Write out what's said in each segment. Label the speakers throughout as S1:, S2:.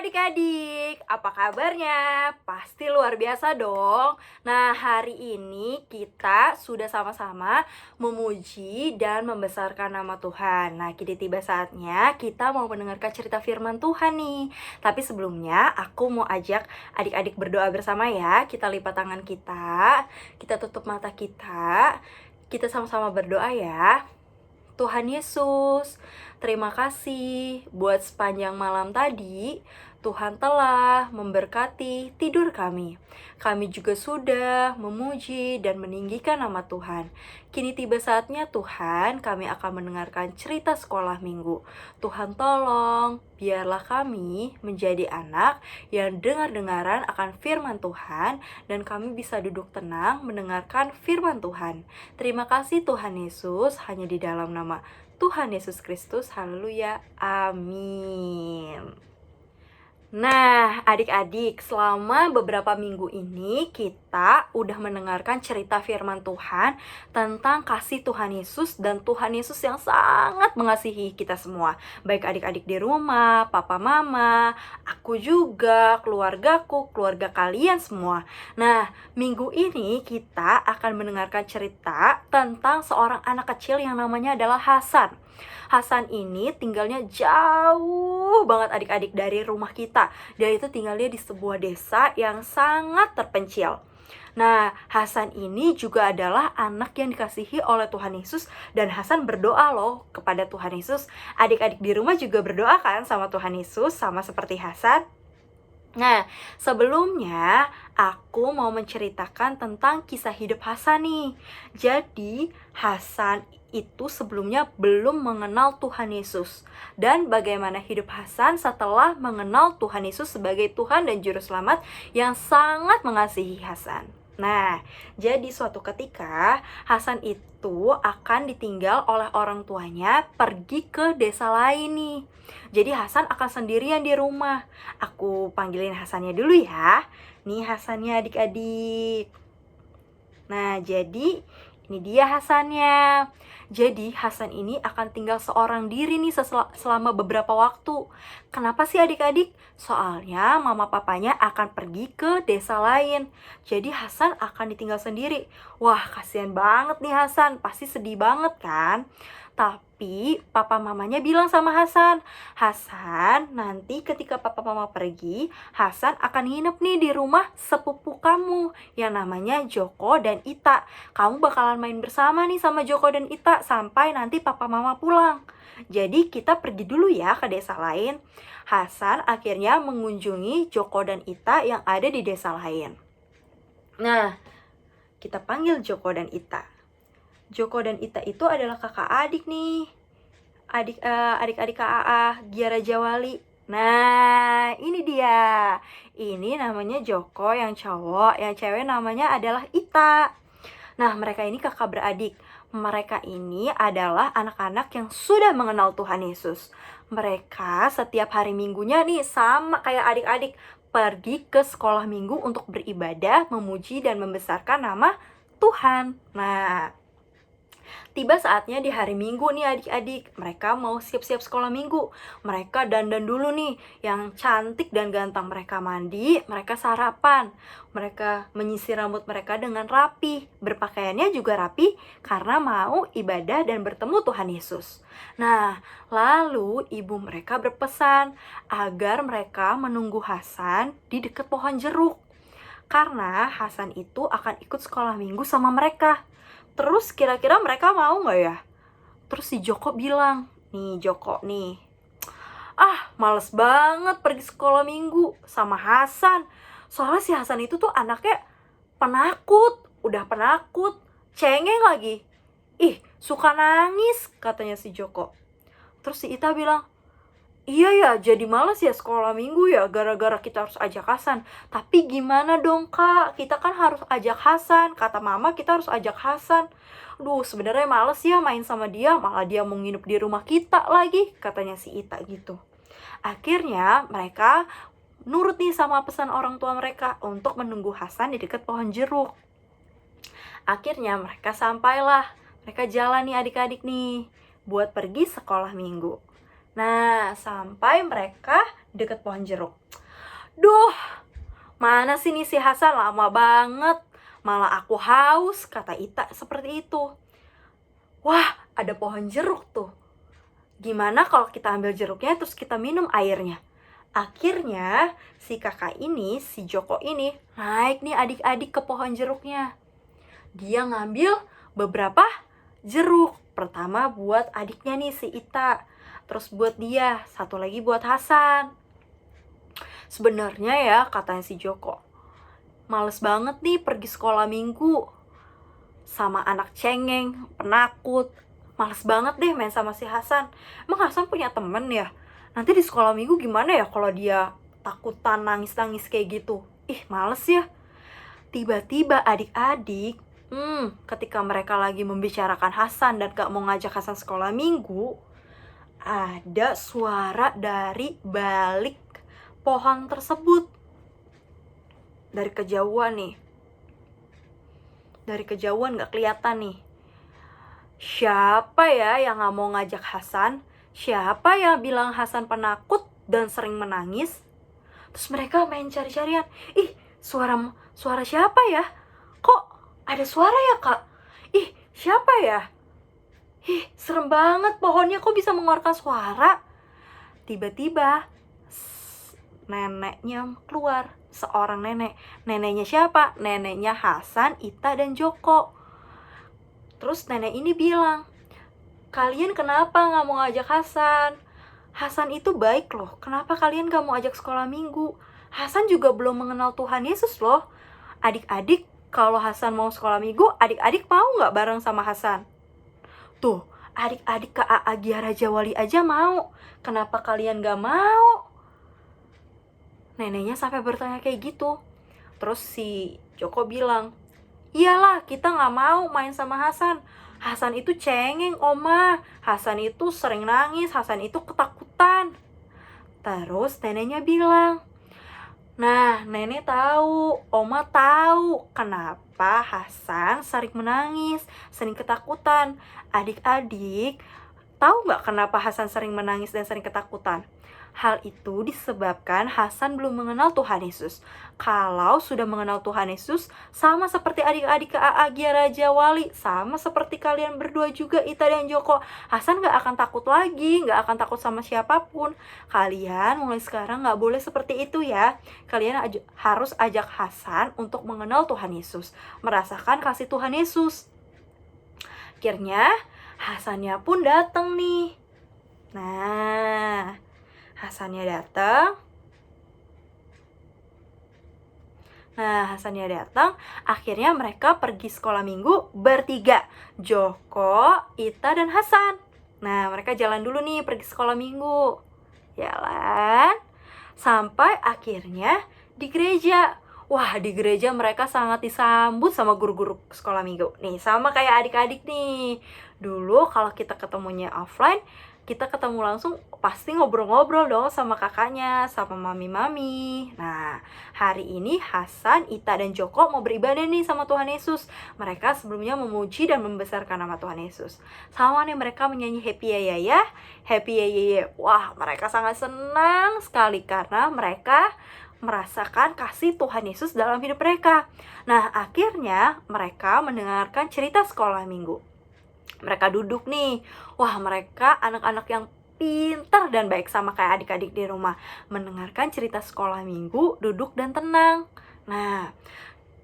S1: adik-adik, apa kabarnya? Pasti luar biasa dong. Nah, hari ini kita sudah sama-sama memuji dan membesarkan nama Tuhan. Nah, kini tiba saatnya kita mau mendengarkan cerita firman Tuhan nih. Tapi sebelumnya aku mau ajak adik-adik berdoa bersama ya. Kita lipat tangan kita tutup mata kita sama-sama berdoa ya. Tuhan Yesus, terima kasih buat sepanjang malam tadi. Tuhan telah memberkati tidur kami. Kami juga sudah memuji dan meninggikan nama Tuhan. Kini tiba saatnya Tuhan, kami akan mendengarkan cerita sekolah minggu. Tuhan tolong, biarlah kami menjadi anak yang dengar-dengaran akan firman Tuhan, dan kami bisa duduk tenang mendengarkan firman Tuhan. Terima kasih Tuhan Yesus, hanya di dalam nama Tuhan Yesus Kristus, haleluya, amin. Nah, adik-adik, selama beberapa minggu ini kita udah mendengarkan cerita firman Tuhan tentang kasih Tuhan Yesus dan Tuhan Yesus yang sangat mengasihi kita semua. Baik adik-adik di rumah, papa mama, aku juga, keluargaku, keluarga kalian semua. Nah, minggu ini kita akan mendengarkan cerita tentang seorang anak kecil yang namanya adalah Hasan. Hasan ini tinggalnya jauh banget adik-adik dari rumah kita. Dia itu tinggalnya di sebuah desa yang sangat terpencil. Nah, Hasan ini juga adalah anak yang dikasihi oleh Tuhan Yesus, dan Hasan berdoa loh kepada Tuhan Yesus. Adik-adik di rumah juga berdoa kan sama Tuhan Yesus, sama seperti Hasan. Nah, sebelumnya aku mau menceritakan tentang kisah hidup Hasan nih. Jadi, Hasan itu sebelumnya belum mengenal Tuhan Yesus, dan bagaimana hidup Hasan setelah mengenal Tuhan Yesus sebagai Tuhan dan Juru Selamat yang sangat mengasihi Hasan. Nah, jadi suatu ketika Hasan itu akan ditinggal oleh orang tuanya pergi ke desa lain nih. Jadi Hasan akan sendirian di rumah. Aku panggilin Hasannya dulu ya. Nih Hasannya adik-adik. Nah, jadi ini dia Hasannya. Jadi Hasan ini akan tinggal seorang diri nih selama beberapa waktu. Kenapa sih adik-adik? Soalnya mama papanya akan pergi ke desa lain. Jadi Hasan akan ditinggal sendiri. Wah, kasihan banget nih Hasan. Pasti sedih banget kan? Tapi papa mamanya bilang sama Hasan, Hasan, nanti ketika papa mama pergi, Hasan akan nginep nih di rumah sepupu kamu yang namanya Joko dan Ita. Kamu bakalan main bersama nih sama Joko dan Ita sampai nanti papa mama pulang. Jadi kita pergi dulu ya ke desa lain. Hasan akhirnya mengunjungi Joko dan Ita yang ada di desa lain. Nah, kita panggil Joko dan Ita. Joko dan Ita itu adalah kakak adik nih. Adik-adik KAA, Giara Jawali. Nah, ini dia. Ini namanya Joko yang cowok, yang cewek namanya adalah Ita. Nah, mereka ini kakak beradik. Mereka ini adalah anak-anak yang sudah mengenal Tuhan Yesus. Mereka setiap hari minggunya nih sama kayak adik-adik pergi ke sekolah minggu untuk beribadah, memuji dan membesarkan nama Tuhan. Nah, tiba saatnya di hari Minggu nih adik-adik, mereka mau siap-siap sekolah minggu. Mereka dandan dulu nih, yang cantik dan ganteng. Mereka mandi, mereka sarapan. Mereka menyisir rambut mereka dengan rapi. Berpakaiannya juga rapi karena mau ibadah dan bertemu Tuhan Yesus. Nah, lalu ibu mereka berpesan agar mereka menunggu Hasan di dekat pohon jeruk. Karena Hasan itu akan ikut sekolah minggu sama mereka. Terus kira-kira mereka mau gak ya? Terus si Joko bilang, nih Joko nih, males banget pergi sekolah minggu sama Hasan. Soalnya si Hasan itu tuh anaknya penakut, udah penakut, cengeng lagi. Ih, suka nangis, katanya si Joko. Terus si Ita bilang, iya ya, jadi males ya sekolah minggu ya, gara-gara kita harus ajak Hasan. Tapi gimana dong kak, kita kan harus ajak Hasan. Kata mama kita harus ajak Hasan. Duh, sebenarnya males ya main sama dia, malah dia mau nginep di rumah kita lagi, katanya si Ita gitu. Akhirnya mereka nurut nih sama pesan orang tua mereka untuk menunggu Hasan di dekat pohon jeruk. Akhirnya mereka sampailah, mereka jalan nih adik-adik nih, buat pergi sekolah minggu. Nah, sampai mereka deket pohon jeruk. Duh, mana sih nih si Hasan, lama banget. Malah aku haus, kata Ita seperti itu. Wah, ada pohon jeruk tuh. Gimana kalau kita ambil jeruknya terus kita minum airnya? Akhirnya si kakak ini, si Joko ini, naik nih adik-adik ke pohon jeruknya. Dia ngambil beberapa jeruk. Pertama buat adiknya nih si Ita, terus buat dia, satu lagi buat Hasan. Sebenarnya ya, katanya si Joko, males banget nih pergi sekolah minggu sama anak cengeng, penakut. Males banget deh main sama si Hasan. Emang Hasan punya temen ya? Nanti di sekolah minggu gimana ya kalau dia takutan nangis-nangis kayak gitu? Ih, males ya. Tiba-tiba adik-adik, ketika mereka lagi membicarakan Hasan dan gak mau ngajak Hasan sekolah minggu, ada suara dari balik pohon tersebut. Dari kejauhan nih. Dari kejauhan gak kelihatan nih. Siapa ya yang gak mau ngajak Hasan? Siapa yang bilang Hasan penakut dan sering menangis? Terus mereka main cari-carian. Ih, suara siapa ya? Kok ada suara ya, Kak? Ih, siapa ya? Ih, serem banget, pohonnya kok bisa mengeluarkan suara? Tiba-tiba neneknya keluar. Seorang nenek. Neneknya siapa? Neneknya Hasan, Ita, dan Joko. Terus nenek ini bilang, kalian kenapa gak mau ngajak Hasan? Hasan itu baik loh, kenapa kalian gak mau ajak sekolah minggu? Hasan juga belum mengenal Tuhan Yesus loh. Adik-adik, kalau Hasan mau sekolah minggu, adik-adik mau gak bareng sama Hasan? Tuh, adik-adik KAA Gia Raja Wali aja mau. Kenapa kalian gak mau? Neneknya sampai bertanya kayak gitu. Terus si Joko bilang, iyalah, kita gak mau main sama Hasan. Hasan itu cengeng, Oma. Hasan itu sering nangis, Hasan itu ketakutan. Terus neneknya bilang, nah, nenek tahu, Oma tahu kenapa Hasan sering menangis, sering ketakutan. Adik-adik, tahu nggak kenapa Hasan sering menangis dan sering ketakutan? Hal itu disebabkan Hasan belum mengenal Tuhan Yesus. Kalau sudah mengenal Tuhan Yesus, sama seperti adik-adik KAA Gia Raja Wali, sama seperti kalian berdua juga, Ita dan Joko, Hasan gak akan takut lagi, gak akan takut sama siapapun. Kalian mulai sekarang gak boleh seperti itu ya. Kalian harus ajak Hasan untuk mengenal Tuhan Yesus, merasakan kasih Tuhan Yesus. Akhirnya Hasannya pun datang nih. Nah, Hasannya datang. Akhirnya mereka pergi sekolah minggu bertiga. Joko, Ita, dan Hasan. Nah, mereka jalan dulu nih pergi sekolah minggu. Jalan. Sampai akhirnya di gereja. Wah, di gereja mereka sangat disambut sama guru-guru sekolah minggu. Nih, sama kayak adik-adik nih. Dulu kalau kita ketemunya offline, kita ketemu langsung pasti ngobrol-ngobrol dong sama kakaknya, sama mami-mami. Nah, hari ini Hasan, Ita, dan Joko mau beribadah nih sama Tuhan Yesus. Mereka sebelumnya memuji dan membesarkan nama Tuhan Yesus. Sama nih mereka menyanyi Happy Ya Ya Ya, Happy Ya Ya Ya. Wah, mereka sangat senang sekali karena mereka merasakan kasih Tuhan Yesus dalam hidup mereka. Nah, akhirnya mereka mendengarkan cerita sekolah minggu. Mereka duduk nih. Wah, mereka anak-anak yang pintar dan baik sama kayak adik-adik di rumah. Mendengarkan cerita sekolah minggu, duduk dan tenang. Nah,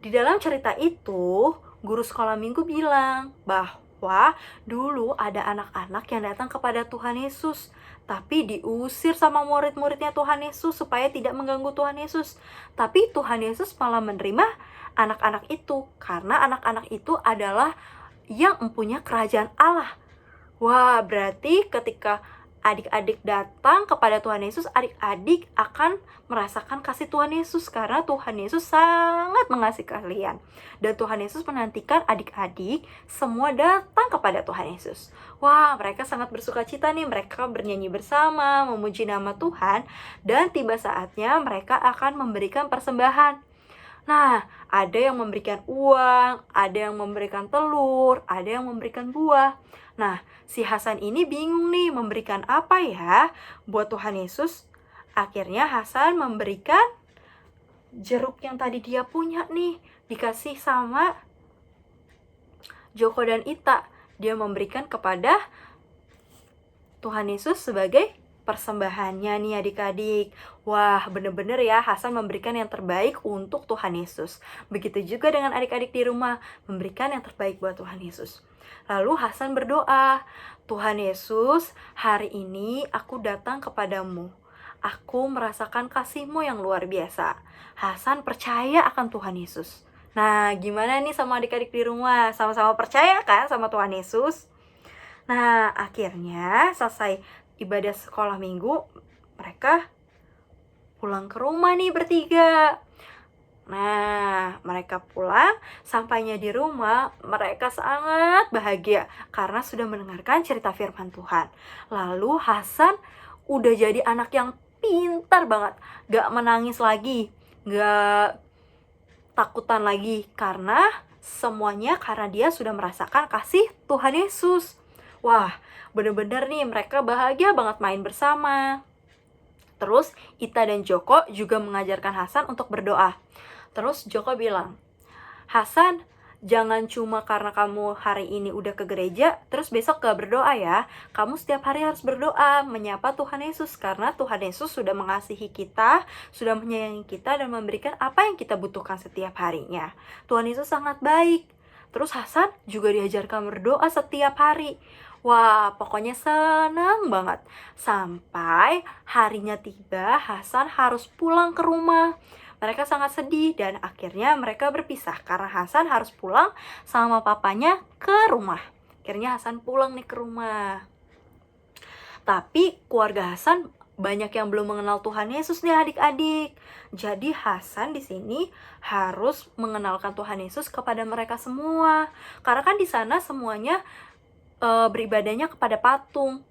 S1: di dalam cerita itu, guru sekolah minggu bilang bahwa dulu ada anak-anak yang datang kepada Tuhan Yesus, tapi diusir sama murid-muridnya Tuhan Yesus supaya tidak mengganggu Tuhan Yesus. Tapi Tuhan Yesus malah menerima anak-anak itu, karena anak-anak itu adalah yang mempunyai kerajaan Allah. Wah, berarti ketika adik-adik datang kepada Tuhan Yesus, adik-adik akan merasakan kasih Tuhan Yesus karena Tuhan Yesus sangat mengasihi kalian. Dan Tuhan Yesus menantikan adik-adik semua datang kepada Tuhan Yesus. Wah, mereka sangat bersuka cita nih, mereka bernyanyi bersama, memuji nama Tuhan, dan tiba saatnya mereka akan memberikan persembahan. Nah, ada yang memberikan uang, ada yang memberikan telur, ada yang memberikan buah. Nah, si Hasan ini bingung nih memberikan apa ya buat Tuhan Yesus. Akhirnya Hasan memberikan jeruk yang tadi dia punya nih dikasih sama Joko dan Ita. Dia memberikan kepada Tuhan Yesus sebagai persembahannya nih adik-adik. Wah, bener-bener ya, Hasan memberikan yang terbaik untuk Tuhan Yesus. Begitu juga dengan adik-adik di rumah, memberikan yang terbaik buat Tuhan Yesus. Lalu Hasan berdoa, Tuhan Yesus, hari ini aku datang kepadamu. Aku merasakan kasih-Mu yang luar biasa. Hasan percaya akan Tuhan Yesus. Nah, gimana nih sama adik-adik di rumah? Sama-sama percaya kan sama Tuhan Yesus? Nah, akhirnya selesai ibadah sekolah minggu, mereka pulang ke rumah nih bertiga. Nah, mereka pulang, sampainya di rumah, mereka sangat bahagia karena sudah mendengarkan cerita firman Tuhan. Lalu Hasan udah jadi anak yang pintar banget, gak menangis lagi, gak takutan lagi, karena semuanya karena dia sudah merasakan kasih Tuhan Yesus. Wah, bener-bener nih mereka bahagia banget main bersama. Terus Ita dan Joko juga mengajarkan Hasan untuk berdoa. Terus Joko bilang, Hasan, jangan cuma karena kamu hari ini udah ke gereja, terus besok gak berdoa ya. Kamu setiap hari harus berdoa, menyapa Tuhan Yesus. Karena Tuhan Yesus sudah mengasihi kita, sudah menyayangi kita, dan memberikan apa yang kita butuhkan setiap harinya. Tuhan Yesus sangat baik. Terus Hasan juga diajarkan berdoa setiap hari. Wah, pokoknya senang banget. Sampai harinya tiba, Hasan harus pulang ke rumah. Mereka sangat sedih dan akhirnya mereka berpisah karena Hasan harus pulang sama papanya ke rumah. Akhirnya Hasan pulang nih ke rumah. Tapi keluarga Hasan banyak yang belum mengenal Tuhan Yesus nih adik-adik. Jadi Hasan di sini harus mengenalkan Tuhan Yesus kepada mereka semua. Karena kan di sana semuanya beribadahnya kepada patung.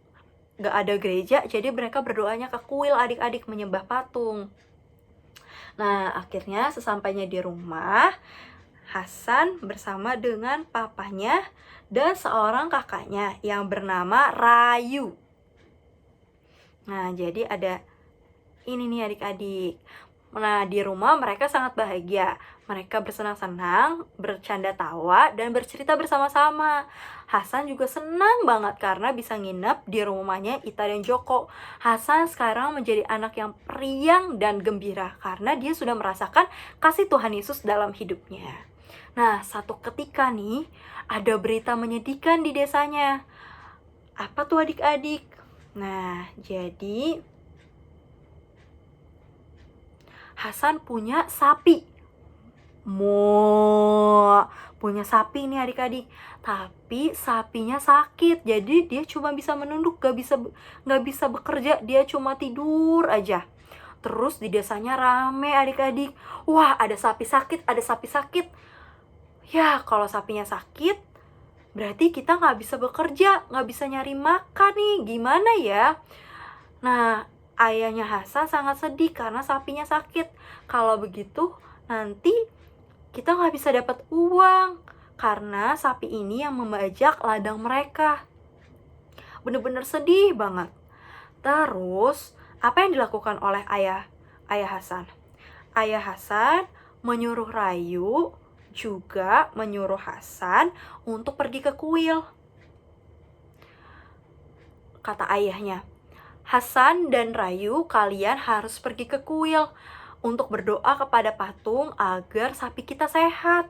S1: Gak ada gereja, jadi mereka berdoanya ke kuil adik-adik, menyembah patung. Nah, akhirnya sesampainya di rumah, Hasan bersama dengan papanya dan seorang kakaknya yang bernama Rayu. Nah, jadi ada ini nih adik-adik. Nah, di rumah mereka sangat bahagia. Mereka bersenang-senang, bercanda tawa, dan bercerita bersama-sama. Hasan juga senang banget karena bisa nginep di rumahnya Ita dan Joko. Hasan sekarang menjadi anak yang periang dan gembira karena dia sudah merasakan kasih Tuhan Yesus dalam hidupnya. Nah, satu ketika nih, ada berita menyedihkan di desanya. Apa tuh adik-adik? Nah, jadi Hasan punya sapi. Punya sapi nih adik-adik. Tapi sapinya sakit, jadi dia cuma bisa menunduk, gak bisa bekerja, dia cuma tidur aja. Terus di desanya rame adik-adik. Wah, ada sapi sakit. Ya, kalau sapinya sakit, berarti kita gak bisa bekerja, gak bisa nyari makan nih. Gimana ya? Nah, ayahnya Hasan sangat sedih karena sapinya sakit. Kalau begitu, nanti kita nggak bisa dapat uang karena sapi ini yang membajak ladang mereka. Bener-bener sedih banget. Terus, apa yang dilakukan oleh ayah Hasan? Ayah Hasan menyuruh Rayu, juga menyuruh Hasan untuk pergi ke kuil. Kata ayahnya, Hasan dan Rayu, kalian harus pergi ke kuil untuk berdoa kepada patung agar sapi kita sehat,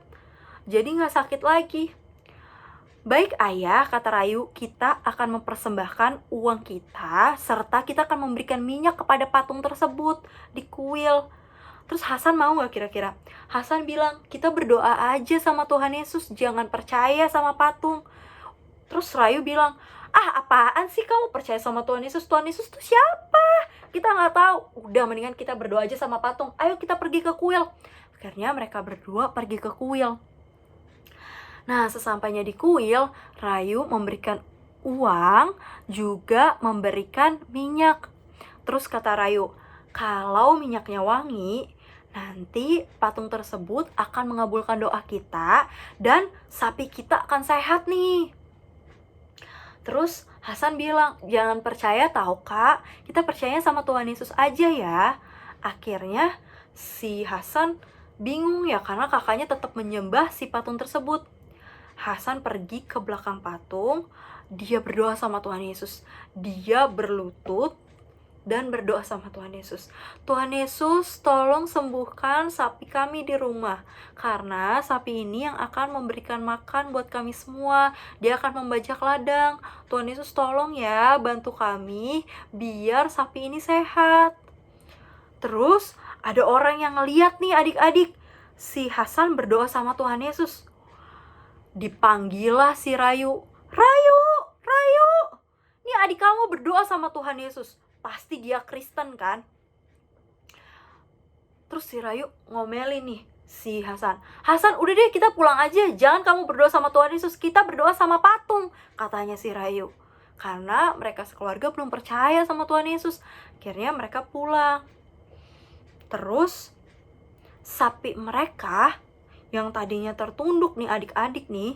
S1: jadi gak sakit lagi. Baik ayah, kata Rayu, kita akan mempersembahkan uang kita, serta kita akan memberikan minyak kepada patung tersebut di kuil. Terus Hasan mau gak kira-kira? Hasan bilang, kita berdoa aja sama Tuhan Yesus, jangan percaya sama patung. Terus Rayu bilang, apaan sih kamu percaya sama Tuhan Yesus? Tuhan Yesus tuh siapa? Kita nggak tahu. Udah, mendingan kita berdoa aja sama patung. Ayo kita pergi ke kuil. Akhirnya mereka berdua pergi ke kuil. Nah, sesampainya di kuil, Rayu memberikan uang, juga memberikan minyak. Terus kata Rayu, kalau minyaknya wangi, nanti patung tersebut akan mengabulkan doa kita dan sapi kita akan sehat nih. Terus Hasan bilang, jangan percaya tahu kak, kita percaya sama Tuhan Yesus aja ya. Akhirnya Si Hasan bingung ya karena kakaknya tetap menyembah si patung tersebut. Hasan pergi ke belakang patung, dia berdoa sama Tuhan Yesus. Dia berlutut dan berdoa sama Tuhan Yesus. Tuhan Yesus, tolong sembuhkan sapi kami di rumah. Karena sapi ini yang akan memberikan makan buat kami semua. Dia akan membajak ladang. Tuhan Yesus tolong ya, bantu kami biar sapi ini sehat. Terus ada orang yang ngeliat nih adik-adik. Si Hasan berdoa sama Tuhan Yesus. Dipanggillah si Rayu. Rayu, Rayu, nih adik kamu berdoa sama Tuhan Yesus. Pasti dia Kristen kan? Terus si Rayu ngomelin nih si Hasan. Hasan, udah deh kita pulang aja. Jangan kamu berdoa sama Tuhan Yesus, kita berdoa sama patung, katanya si Rayu. Karena mereka sekeluarga belum percaya sama Tuhan Yesus. Akhirnya mereka pulang. Terus sapi mereka yang tadinya tertunduk nih adik-adik nih,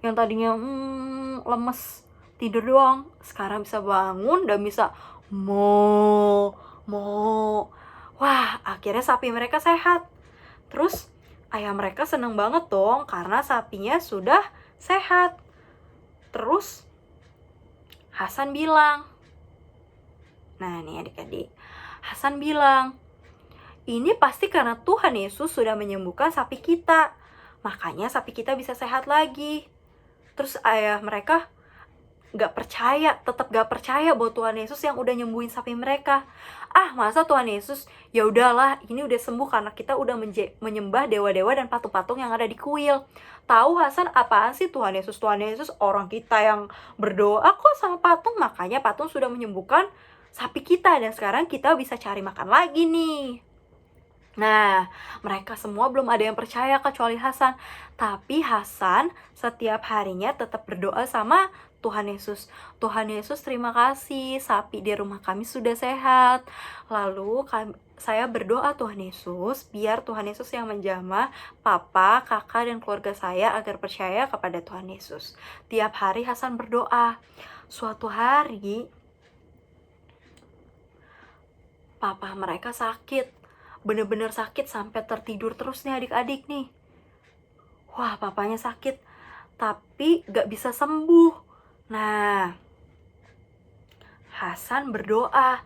S1: yang tadinya lemes tidur doang, sekarang bisa bangun dan bisa mo. Wah, akhirnya sapi mereka sehat. Terus ayah mereka seneng banget dong karena sapinya sudah sehat. Terus Hasan bilang, nah nih adik-adik, Hasan bilang, ini pasti karena Tuhan Yesus sudah menyembuhkan sapi kita. Makanya sapi kita bisa sehat lagi. Terus ayah mereka tetap gak percaya bahwa Tuhan Yesus yang udah nyembuhin sapi mereka. Masa Tuhan Yesus, ya udahlah, ini udah sembuh karena kita udah menyembah dewa-dewa dan patung-patung yang ada di kuil. Tahu Hasan apaan sih Tuhan Yesus? Tuhan Yesus orang kita yang berdoa kok sama patung, makanya patung sudah menyembuhkan sapi kita dan sekarang kita bisa cari makan lagi nih. Nah, mereka semua belum ada yang percaya kecuali Hasan. Tapi Hasan setiap harinya tetap berdoa sama Tuhan Yesus. Tuhan Yesus, terima kasih, sapi di rumah kami sudah sehat. Lalu saya berdoa Tuhan Yesus, biar Tuhan Yesus yang menjamah papa, kakak, dan keluarga saya agar percaya kepada Tuhan Yesus. Tiap hari Hasan berdoa. Suatu hari, papa mereka sakit. Bener-bener sakit sampai tertidur terus nih adik-adik nih. Wah, papanya sakit tapi gak bisa sembuh. Nah, Hasan berdoa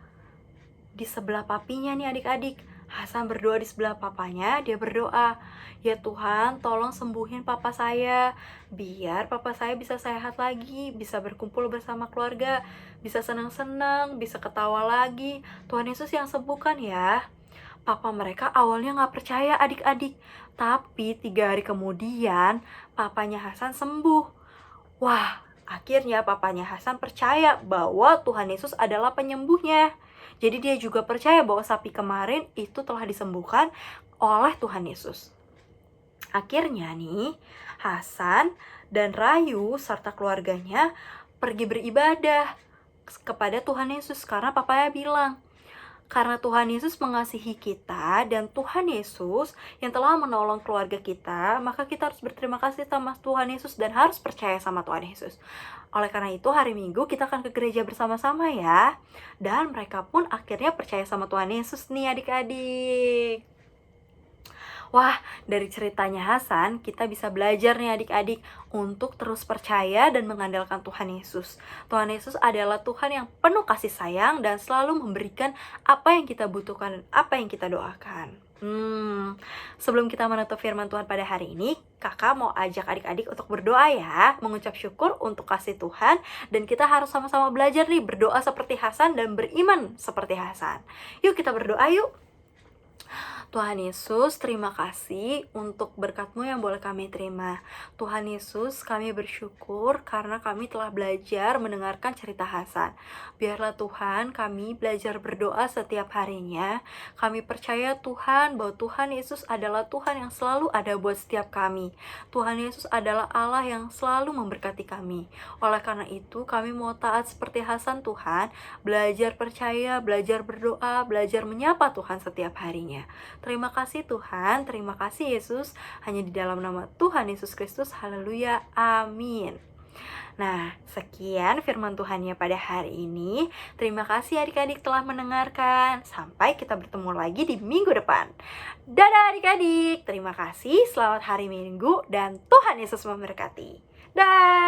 S1: di sebelah papinya nih adik-adik. Hasan berdoa di sebelah papanya, dia berdoa, ya Tuhan tolong sembuhin papa saya, biar papa saya bisa sehat lagi, bisa berkumpul bersama keluarga, bisa senang-senang, bisa ketawa lagi. Tuhan Yesus yang sembuhkan ya. Papa mereka awalnya gak percaya adik-adik, tapi 3 hari kemudian papanya Hasan sembuh. Wah, akhirnya papanya Hasan percaya bahwa Tuhan Yesus adalah penyembuhnya. Jadi dia juga percaya bahwa sapi kemarin itu telah disembuhkan oleh Tuhan Yesus. Akhirnya nih, Hasan dan Rayu serta keluarganya pergi beribadah kepada Tuhan Yesus karena papanya bilang, karena Tuhan Yesus mengasihi kita dan Tuhan Yesus yang telah menolong keluarga kita, maka kita harus berterima kasih sama Tuhan Yesus dan harus percaya sama Tuhan Yesus. Oleh karena itu hari Minggu kita akan ke gereja bersama-sama ya. Dan mereka pun akhirnya percaya sama Tuhan Yesus nih adik-adik. Wah, dari ceritanya Hasan, kita bisa belajar nih adik-adik untuk terus percaya dan mengandalkan Tuhan Yesus. Tuhan Yesus adalah Tuhan yang penuh kasih sayang dan selalu memberikan apa yang kita butuhkan dan apa yang kita doakan. Sebelum kita menutup firman Tuhan pada hari ini, kakak mau ajak adik-adik untuk berdoa ya, mengucap syukur untuk kasih Tuhan, dan kita harus sama-sama belajar nih berdoa seperti Hasan dan beriman seperti Hasan. Yuk kita berdoa yuk. Tuhan Yesus, terima kasih untuk berkat-Mu yang boleh kami terima. Tuhan Yesus, kami bersyukur karena kami telah belajar mendengarkan cerita Hasan. Biarlah Tuhan kami belajar berdoa setiap harinya. Kami percaya Tuhan bahwa Tuhan Yesus adalah Tuhan yang selalu ada buat setiap kami. Tuhan Yesus adalah Allah yang selalu memberkati kami. Oleh karena itu kami mau taat seperti Hasan Tuhan, belajar percaya, belajar berdoa, belajar menyapa Tuhan setiap harinya. Terima kasih Tuhan, terima kasih Yesus. Hanya di dalam nama Tuhan Yesus Kristus, haleluya, amin. Nah, sekian firman Tuhannya pada hari ini. Terima kasih adik-adik telah mendengarkan. Sampai kita bertemu lagi di minggu depan. Dadah adik-adik. Terima kasih, selamat hari Minggu, dan Tuhan Yesus memberkati. Dah.